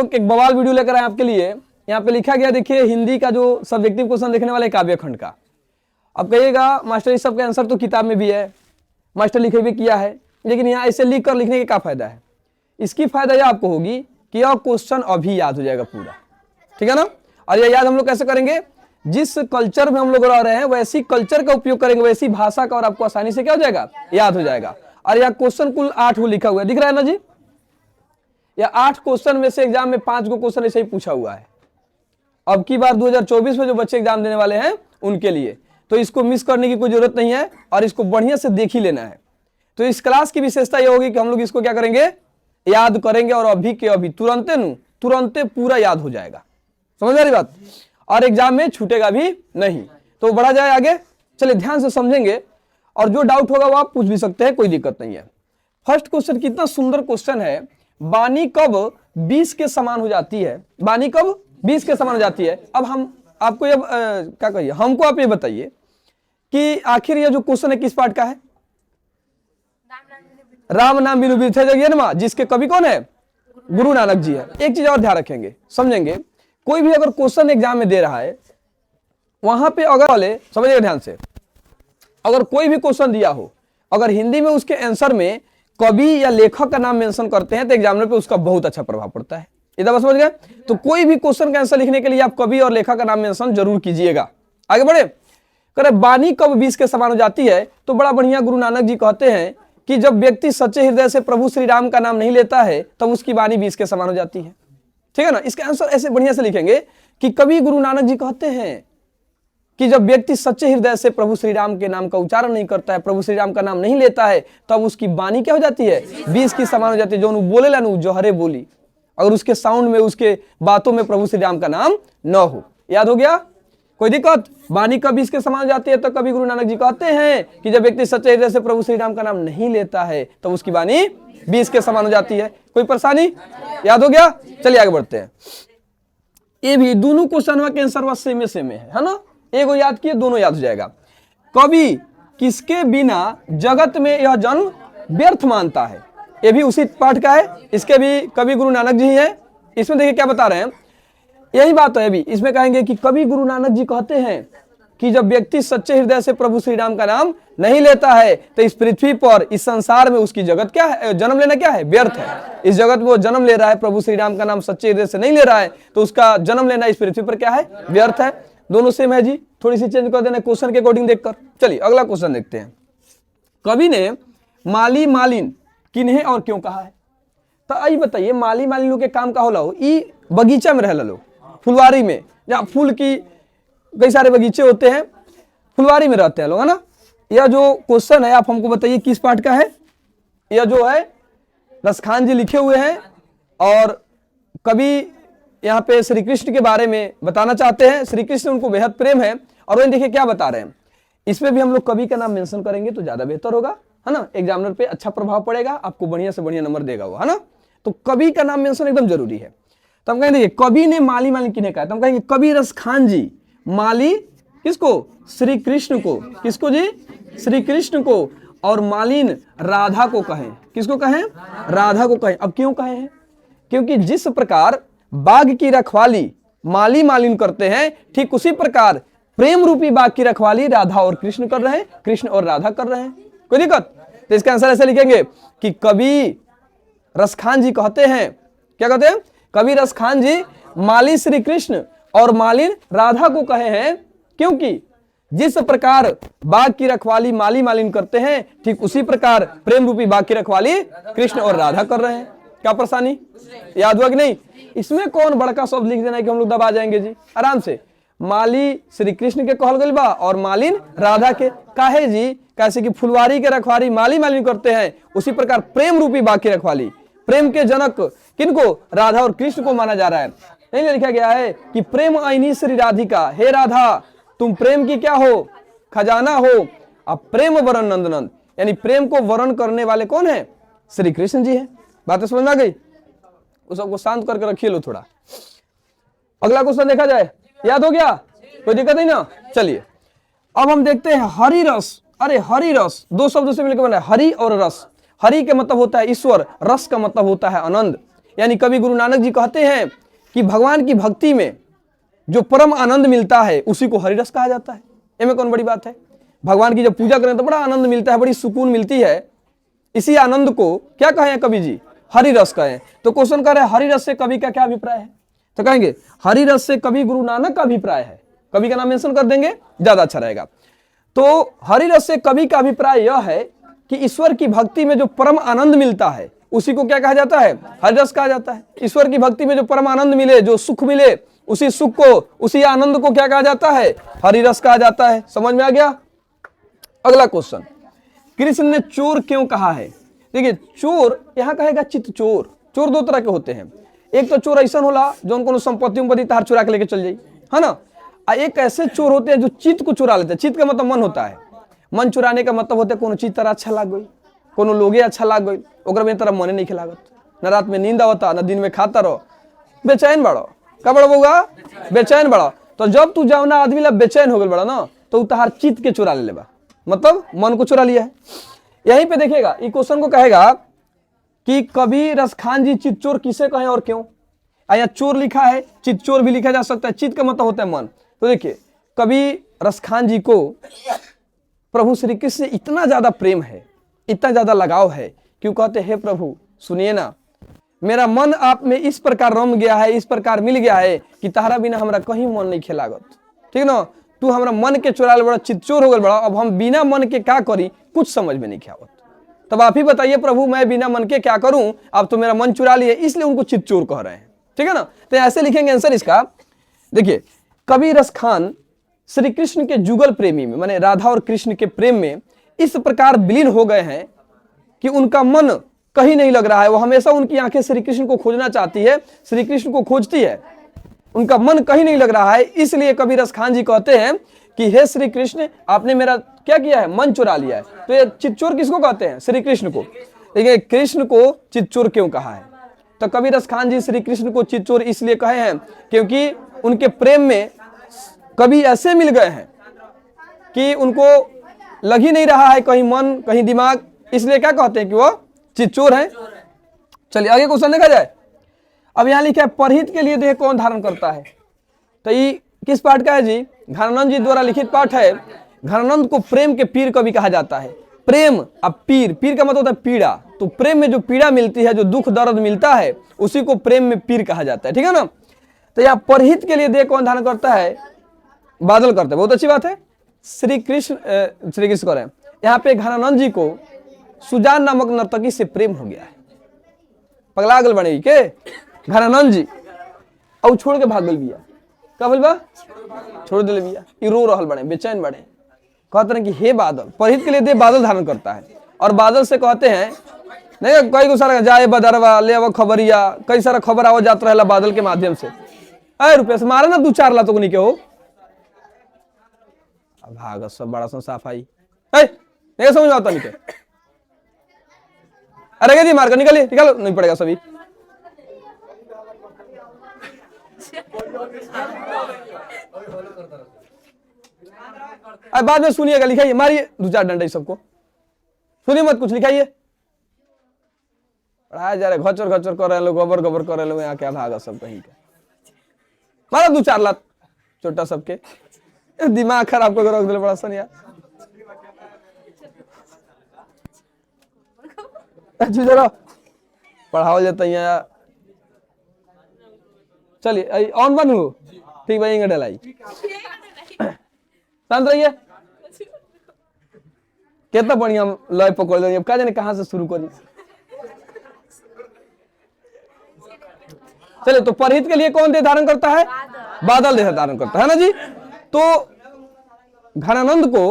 लोग एक बवाल वीडियो लेकर आए आपके लिए। यहाँ पे लिखा गया, देखिए हिंदी का जो सब्जेक्टिव क्वेश्चन देखने वाले काव्य खंड का। अब कहिएगा मास्टर इस सब का आंसर तो किताब में भी है, मास्टर लिखे भी किया है, लेकिन यहाँ ऐसे लिख कर लिखने का क्या फायदा है? इसकी फायदा यह आपको होगी कि यह क्वेश्चन अभी याद हो जाएगा पूरा, ठीक है ना। और यह याद हम लोग कैसे करेंगे? जिस कल्चर में हम लोग रह रहे हैं वैसी कल्चर का उपयोग करेंगे, वैसी भाषा का, और आपको आसानी से क्या हो जाएगा? याद हो जाएगा। और यह क्वेश्चन कुल 8 को लिखा हुआ है, दिख रहा है ना जी? यह 8 क्वेश्चन में से एग्जाम में 5 को क्वेश्चन ऐसे ही पूछा हुआ है। अब की बार 2024 में जो बच्चे एग्जाम देने वाले हैं उनके लिए, तो इसको मिस करने की कोई जरूरत नहीं है और इसको बढ़िया से देख ही लेना है। तो इस क्लास की विशेषता यह होगी कि हम लोग इसको क्या करेंगे? याद करेंगे, और अभी के अभी तुरंते पूरा याद हो जाएगा। समझ आ रही बात? और एग्जाम में छूटेगा भी नहीं। तो बढ़ा जाए आगे, चलिए ध्यान से समझेंगे, और जो डाउट होगा वो आप पूछ भी सकते हैं, कोई दिक्कत नहीं है। फर्स्ट क्वेश्चन कितना सुंदर क्वेश्चन है, वाणी कब 20 के समान हो जाती है? वाणी कब 20 के समान हो जाती है? अब हम आपको ये क्या कहिए, हमको आप ये बताइए कि आखिर ये जो क्वेश्चन है किस पार्ट का है? राम नाम बिनु बिरथे जगन्मा, जिसके कवि कौन है? गुरु नानक जी है। एक चीज और ध्यान रखेंगे, समझेंगे, कोई भी अगर क्वेश्चन एग्जाम में दे रहा है, वहां पे अगर वाले समझिएगा ध्यान से, अगर कोई भी क्वेश्चन दिया हो, अगर हिंदी में उसके आंसर में कवि या लेखक का नाम मेंशन करते हैं तो एग्जामिनर पे उसका बहुत अच्छा प्रभाव पड़ता है। इधर बस समझ गए? तो कोई भी क्वेश्चन का आंसर लिखने के लिए आप कवि और लेखक का नाम मेंशन जरूर कीजिएगा। आगे बढ़े, करे वाणी कब 20 के समान हो जाती है? तो बड़ा बढ़िया गुरु नानक जी कहते हैं कि जब व्यक्ति सच्चे हृदय से प्रभु श्री राम का नाम नहीं लेता है तब उसकी वाणी 20 के समान हो जाती है। ठीक है ना। इसका आंसर ऐसे बढ़िया से लिखेंगे कि कवि गुरु नानक जी कहते हैं कि जब व्यक्ति सच्चे हृदय से प्रभु श्री राम के नाम का उच्चारण नहीं करता है, प्रभु श्री राम का नाम नहीं लेता है, तब उसकी वाणी क्या हो जाती है? 20 की समान हो जाती है। जो बोले ला जौहरे बोली, अगर उसके साउंड में, उसके बातों में प्रभु श्री राम का नाम न हो। याद हो गया? कोई दिक्कत? वाणी कब 20 के समान हो जाती है? तो कवि गुरु नानक जी कहते हैं कि जब व्यक्ति सच्चे हृदय से प्रभु श्री राम का नाम नहीं लेता है तब उसकी वाणी 20 के समान हो जाती है। कोई परेशानी? याद हो गया? चलिए आगे बढ़ते हैं। ये भी दोनों क्वेश्चन के आंसर सेम है ना। एगो याद किए, दोनों याद हो जाएगा। कवि किसके बिना जगत में यह जन्म व्यर्थ मानता है? ये भी उसी पाठ का है, इसके भी कवि गुरु नानक जी हैं। इसमें देखिए क्या बता रहे हैं, यही बात है। अभी इसमें कहेंगे कि कवि गुरु नानक जी कहते हैं कि जब व्यक्ति सच्चे हृदय से प्रभु श्री राम का नाम नहीं लेता है तो इस पृथ्वी पर, इस संसार में उसकी जगत क्या है? जन्म लेना क्या है? व्यर्थ है। इस जगत में वो जन्म ले रहा है, प्रभु श्री राम का नाम सच्चे हृदय से नहीं ले रहा है, तो उसका जन्म लेना इस पृथ्वी पर क्या है? व्यर्थ है। दोनों सेम है जी, थोड़ी सी चेंज कर देना क्वेश्चन के अकॉर्डिंग देखकर। चलिए अगला क्वेश्चन देखते हैं। कवि ने माली मालिन किन्हें और क्यों कहा है? तो आई बताइए, माली मालिन के काम का होला हो, ई बगीचा में रह लो, फुलवारी में, जहाँ फूल की कई सारे बगीचे होते हैं, फुलवारी में रहते हैं लोग, है ना। यह जो क्वेश्चन है आप हमको बताइए किस पार्ट का है? यह जो है रसखान जी लिखे हुए हैं, और कवि यहाँ पे श्री कृष्ण के बारे में बताना चाहते हैं। श्री कृष्ण उनको बेहद प्रेम है, और वही देखिए क्या बता रहे हैं। इसमें भी हम लोग कवि का नाम मेंशन करेंगे तो ज्यादा बेहतर होगा, है ना। एग्जामिनर पे अच्छा प्रभाव पड़ेगा, आपको बढ़िया से बढ़िया नंबर देगा वो, है ना। तो कवि का नाम मेंशन एकदम जरूरी है। तो हम कहेंगे कवि ने माली मालिन किन्हें कहा? तो हम कहेंगे कवि रसखान जी माली किसको? श्री कृष्ण को। किसको जी? श्री कृष्ण को। और मालिन राधा को कहें। किसको कहें? राधा को कहें। अब क्यों कहे हैं? क्योंकि जिस प्रकार बाघ की रखवाली माली मालिन करते हैं, ठीक उसी प्रकार प्रेम रूपी बाघ की रखवाली राधा और कृष्ण कर रहे हैं, कृष्ण और राधा कर रहे हैं। कोई दिक्कत? तो इसका आंसर ऐसे लिखेंगे कि कवि रसखान जी कहते हैं, क्या कहते हैं? कवि रसखान जी माली श्री कृष्ण और मालिन राधा को कहे हैं, क्योंकि जिस प्रकार बाघ की रखवाली माली मालिन करते हैं, ठीक उसी प्रकार प्रेम रूपी बाघ की रखवाली कृष्ण और राधा कर रहे हैं। क्या परेशानी? याद हुआ कि नहीं? इसमें कौन बड़का शब्द लिख देना है कि हम लोग दबा जाएंगे जी? आराम से। माली श्री कृष्ण के कहल गइल बा और मालिन राधा के। काहे जी? कैसे कि फुलवारी के रखवाली माली मालिन करते हैं, उसी प्रकार प्रेम रूपी बाघ की रखवाली, प्रेम के जनक किनको? राधा और कृष्ण को माना जा रहा है। नहीं लिखा गया है कि प्रेम आईनी श्री राधिका, हे राधा तुम प्रेम की क्या हो? खजाना हो। अब प्रेम वरण नंदनंद, यानी प्रेम को वर्ण करने वाले कौन है? श्री कृष्ण जी है। बातें समझ में आ गई? उस सबको शांत करके रखिए लो थोड़ा। अगला क्वेश्चन देखा जाए। याद हो गया? कोई दिक्कत नहीं ना। चलिए अब हम देखते हैं हरि रस। अरे हरि रस दो शब्दों से मिलकर बना है, हरि और रस। हरि का मतलब होता है ईश्वर, रस का मतलब होता है आनंद। यानी कवि गुरु नानक जी कहते हैं कि भगवान की भक्ति में जो परम आनंद मिलता है उसी को हरिरस कहा जाता है। इनमें कौन बड़ी बात है? भगवान की जब पूजा करें तो बड़ा आनंद मिलता है, बड़ी सुकून मिलती है। इसी आनंद को क्या कहें कवि जी? हरिरस कहें। तो क्वेश्चन कर रहे हैं हरिरस से कवि का क्या अभिप्राय है? तो कहेंगे हरिरस से कवि गुरु नानक का अभिप्राय है। कवि का नाम मेंशन कर देंगे, ज्यादा अच्छा रहेगा। तो हरिरस से कवि का अभिप्राय यह है कि ईश्वर की भक्ति में जो परम आनंद मिलता है उसी को क्या कहा जाता है? हरिरस कहा जाता है। ईश्वर की भक्ति में जो परम आनंद मिले, जो सुख मिले, उसी सुख को, उसी आनंद को क्या कहा जाता है? हरिरस कहा जाता है। समझ में आ गया? अगला क्वेश्चन, कृष्ण ने चोर क्यों कहा है? देखिए चोर यहाँ कहेगा चित चोर। चोर दो तरह के होते हैं। एक तो चोर ऐसा होला जो उनको संपत्ति उम्पत्ति तार चुरा के लेके चल जाई, है ना। एक ऐसे चोर होते हैं जो चित्त को चुरा लेते हैं। चित्त का मतलब मन होता है। मन चुराने का मतलब होता है कोनो चीज तरह अच्छा लाग गई, कोनो लोगे अच्छा लाग गई, ओकर में तरह मने नहीं लागत, न रात में नींद आवता न दिन में खाता रहो, बेचैन बड़ो। का बड़ा बउआ? बेचैन बड़ा। तो जब तू जवना आदमी ला बेचैन हो गल बड़ा ना, तो तहार चित्त के चुरा ले बा, मतलब मन को चुरा लिया है। यहीं पे देखिएगा ये क्वेश्चन को कहेगा कि कवि रसखान जी चित चोर किसे कहें और क्यों? या चोर लिखा है, चित चोर भी लिखा जा सकता है। चित्त का मतलब होता है मन। तो देखिए कवि रसखान जी को प्रभु श्री कृष्ण से इतना ज्यादा प्रेम है, इतना ज्यादा लगाव है, क्यों कहते हैं प्रभु सुनिए ना, मेरा मन आप में इस प्रकार रम गया है, इस प्रकार मिल गया है कि तारा बिना हमरा कहीं मन नहीं खेलागत। ठीक ना, तू हमरा मन के चुराल बड़ा, चित चोर हो गल बड़ा। अब हम बिना मन के क्या करी, कुछ समझ में नहीं आवत। तब आप ही बताइए प्रभु मैं बिना मन के क्या करूं? आप तो मेरा मन चुरा लिए, इसलिए उनको चित चोर कह रहे हैं। ठीक है ना। तो ऐसे लिखेंगे आंसर इसका। देखिए कवि रसखान श्री कृष्ण के जुगल प्रेमी में, माने राधा और कृष्ण के प्रेम में इस प्रकार विलीन हो गए हैं कि उनका मन कहीं नहीं लग रहा है। वो हमेशा उनकी आंखें श्री कृष्ण को खोजना चाहती है, श्री कृष्ण को खोजती है, उनका मन कहीं नहीं लग रहा है। इसलिए कवि रसखान जी कहते हैं कि हे श्री कृष्ण आपने मेरा क्या किया है? मन चुरा लिया है। तो ये चित्चोर किसको कहते हैं? श्री कृष्ण को। देखिए कृष्ण को चित्चोर क्यों कहा है? तो कवि रसखान जी श्री कृष्ण को चित्चोर इसलिए कहे हैं क्योंकि उनके प्रेम में कवि ऐसे मिल गए हैं कि उनको लग ही नहीं रहा है कहीं मन कहीं दिमाग, इसलिए क्या कहते हैं कि वो चित्चोर हैं। चलिए आगे क्वेश्चन देखा जाए। अब यहाँ लिखा है परहित के लिए देह कौन धारण करता है? तो ये किस पाठ का है जी? घनानंद जी द्वारा लिखित पाठ है। घनानंद को प्रेम के पीर कवि कहा जाता है। प्रेम अब पीर, पीर का मतलब होता है पीड़ा। तो प्रेम में जो पीड़ा मिलती है, जो दुख दर्द मिलता है, उसी को प्रेम में पीर कहा जाता है। ठीक है ना। तो यहाँ परहित के लिए देह कौन धारण करता है? बादल करते हैं। बहुत अच्छी बात है। श्री कृष्ण कह रहे हैं यहाँ पे घनानंद जी को सुजान नामक नर्तकी से प्रेम हो गया है। पगला गल बने के घनानंद जी और छोड़ के भाग गल बिया। का बोल बा? छोड़ दिले बिया। ये रो रहल बने, बेचैन बने, कहते हैं कि हे बादल, परहित के लिए दे बादल धारण करता है। और बादल से कहते हैं नहीं कई गो सारा जाए बदरवा ले अब खबरिया, कई सारा खबर आवत जात रहेला बादल के माध्यम से। अरे रुपये से मारे ना 2-4 लाख तो नहीं के हो भाग सब बड़ा सा सफाई नहीं समझ आता नहीं के। अरे क्या जी मार कर निकलिए, निकालो नहीं पड़ेगा सभी। अब बाद में सुनिएगा, लिखाइए, मारिए 2-4 डंडे सबको, सुनिए मत कुछ, लिखाइए। पढ़ाया जा रहा है, घचर घचर कर रहे लोग, गबर गबर कर रहे लोग, यहाँ क्या भागा सब कहीं का। मारा 2-4 लाख छोटा सबके, दिमाग खराब करके रख दिले बड़ा सन यार। जरा पढ़ाओ जाता है यार। चलिए ऑन बन हो, ठीक भाई, इंगल लाई शांत रहिए। कितना बढ़िया लय पकड़ देंगे। अब क्या जाने कहां से शुरू करी। चलिए तो परहित के लिए कौन देह धारण करता है? बादल देह धारण करता है ना जी। तो घनानंद को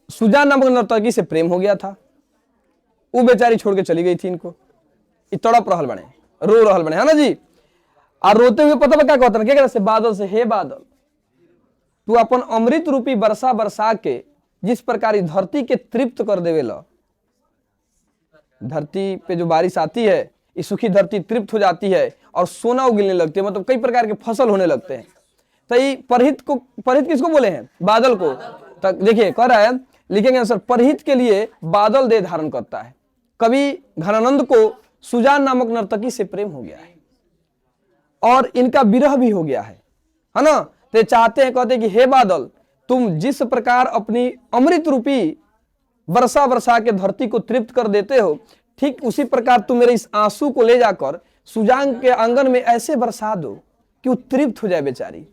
सुजान नामक नर्तकी से प्रेम हो गया था। वो बेचारी छोड़ के चली गई थी इनको। तड़प रहल बने, रो रहल बने, है ना जी। और रोते हुए पता क्या कहते हैं? क्या से बादल से, हे बादल तू अपन अमृत रूपी वर्षा बरसा के जिस प्रकार धरती के तृप्त कर देवेला, धरती पे जो बारिश आती है, इस सुखी धरती तृप्त हो जाती है और सोना उगलने लगती है, मतलब कई प्रकार के फसल होने लगते हैं। तो ये परहित किसको बोले हैं? बादल को। तो देखिए कह रहा है, लिखेंगे आंसर, परहित के लिए बादल देह धारण करता है। कवि घनानंद को सुजान नामक नर्तकी से प्रेम हो गया है और इनका विरह भी हो गया है ना। तो चाहते हैं, कहते हैं कि हे बादल, तुम जिस प्रकार अपनी अमृत रूपी वर्षा वर्षा के धरती को तृप्त कर देते हो, ठीक उसी प्रकार तुम मेरे इस आंसू को ले जाकर सुजान के आंगन में ऐसे बरसा दो कि वो तृप्त हो जाए बेचारी,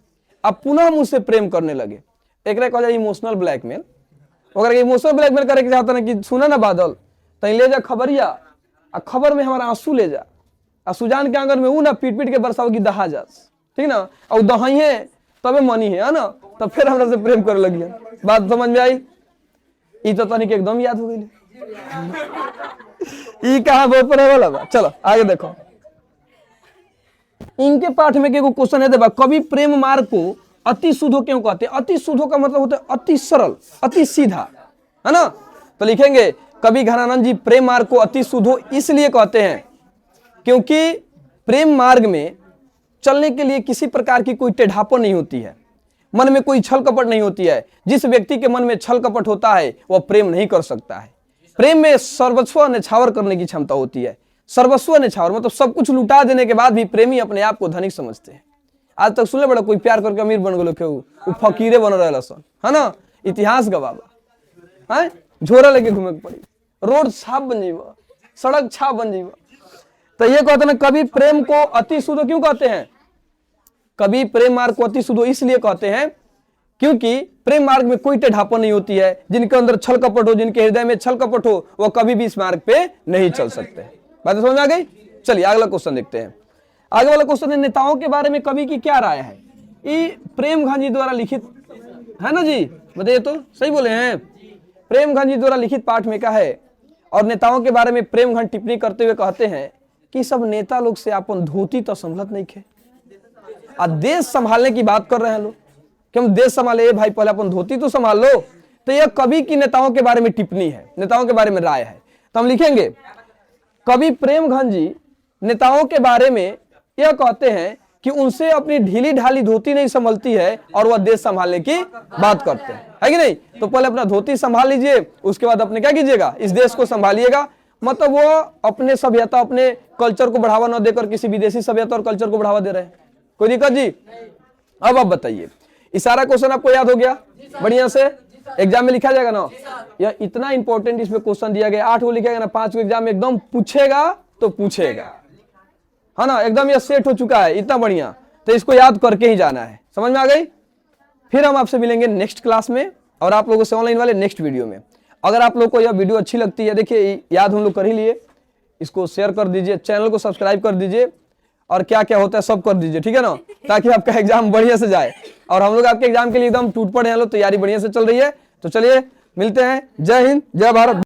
अब पुनः मुझसे प्रेम करने लगे। एक कहा जाए इमोशनल ब्लैकमेल। अगर इमोशनल ब्लैकमेल करे के चाहता ना कि सुना ना बादल, तई ले जा खबरिया, आ खबर में हमारा आंसू ले जा, आ सुजान के आंगन में ऊ ना पीट पीट के बरसाओ की दहा जा, ठीक ना, और दहाई है तबे मनी है ना, तब फिर हमरा से प्रेम करे लगी। बात समझ में आई? ई तो तनिक एकदम याद हो गई। ई कहां बहुत पढ़े वाला बा। चलो आगे देखो, इनके पाठ में के क्वेश्चन है, देखा कवि प्रेम मार्ग को अति शुद्धो क्यों कहते हैं? अति शुद्धो का मतलब होता है अति सरल, अति सीधा, है ना। तो लिखेंगे कवि घनानंद जी प्रेम मार्ग को अति शुद्धो इसलिए कहते हैं क्योंकि प्रेम मार्ग में चलने के लिए किसी प्रकार की कोई टेढ़ापन नहीं होती है, मन में कोई छल कपट नहीं होती है। जिस व्यक्ति के मन में छल कपट होता है वह प्रेम नहीं कर सकता है। प्रेम में सर्वस्व न्यौछावर करने की क्षमता होती है। सर्वस्व न्यौछावर मतलब सब कुछ लुटा देने के बाद भी प्रेमी अपने आप को धनिक समझते हैं। आज तक सुने बड़ा कोई प्यार करके अमीर बन गए, वो फकीरे बन रहे सन, है ना, इतिहास गवाबा है, झोरा लेके घूमे के पड़ी, रोड छाप बन जीवा, सड़क छाप बन जीवा। तो ये कहते हैं कवि प्रेम को अति शुद्ध क्यों कहते हैं? कवि प्रेम मार्ग को अति शुद्ध इसलिए कहते हैं क्योंकि प्रेम मार्ग में कोई टेढ़ापन नहीं होती है। जिनके अंदर छल कपट हो, जिनके हृदय में छल कपट हो, वो कभी भी इस मार्ग पे नहीं चल सकते। बात समझ में आ गई? चलिए अगला क्वेश्चन देखते हैं। आगे वाला क्वेश्चन है नेताओं के बारे में कवि की क्या राय है? ये प्रेमघन जी द्वारा लिखित है ना जी, बताइए तो, सही बोले हैं? प्रेमघन जी द्वारा लिखित पाठ में क्या है? और नेताओं के बारे में प्रेमघन टिप्पणी करते हुए कहते हैं कि सब नेता लोग से अपन धोती तो संभलत नहीं खे, आ देश संभालने की बात कर रहे हैं लोग कि हम देश संभाले, भाई पहले अपन धोती तो संभाल लो। तो यह कवि की नेताओं के बारे में टिप्पणी है, नेताओं के बारे में राय है। तो हम लिखेंगे कवि प्रेमघन जी नेताओं के बारे में यह कहते हैं कि उनसे अपनी ढीली ढाली धोती नहीं संभलती है और वह देश संभालने की बात करते हैं, है कि नहीं? तो पहले अपना धोती संभाल लीजिए, उसके बाद अपने क्या कीजिएगा, इस देश को संभालिएगा। मतलब वो अपने सभ्यता, अपने कल्चर को बढ़ावा न देकर किसी विदेशी सभ्यता और कल्चर को बढ़ावा दे रहे हैं। कोई दिक्कत जी? अब आप बताइए, इशारा क्वेश्चन आपको याद हो गया बढ़िया से? एग्जाम में लिखा जाएगा ना, यह इतना इंपॉर्टेंट इसमें क्वेश्चन दिया गया, 8 को लिखेगा ना, 5 को एग्जाम में एकदम पूछेगा तो पूछेगा, है ना, एकदम यह सेट हो चुका है, इतना बढ़िया। तो इसको याद करके ही जाना है। समझ में आ गई? फिर हम आपसे मिलेंगे नेक्स्ट क्लास में और आप लोगों से ऑनलाइन वाले नेक्स्ट वीडियो में। अगर आप लोग को यह वीडियो अच्छी लगती है, देखिए याद हम लोग कर ही लिए, इसको शेयर कर दीजिए, चैनल को सब्सक्राइब कर दीजिए और क्या क्या होता है सब कर दीजिए, ठीक है ना, ताकि आपका एग्जाम बढ़िया से जाए। और हम लोग आपके एग्जाम के लिए एकदम टूट पड़े हैं, लोग तैयारी बढ़िया से चल रही है। तो चलिए मिलते हैं। जय हिंद, जय भारत।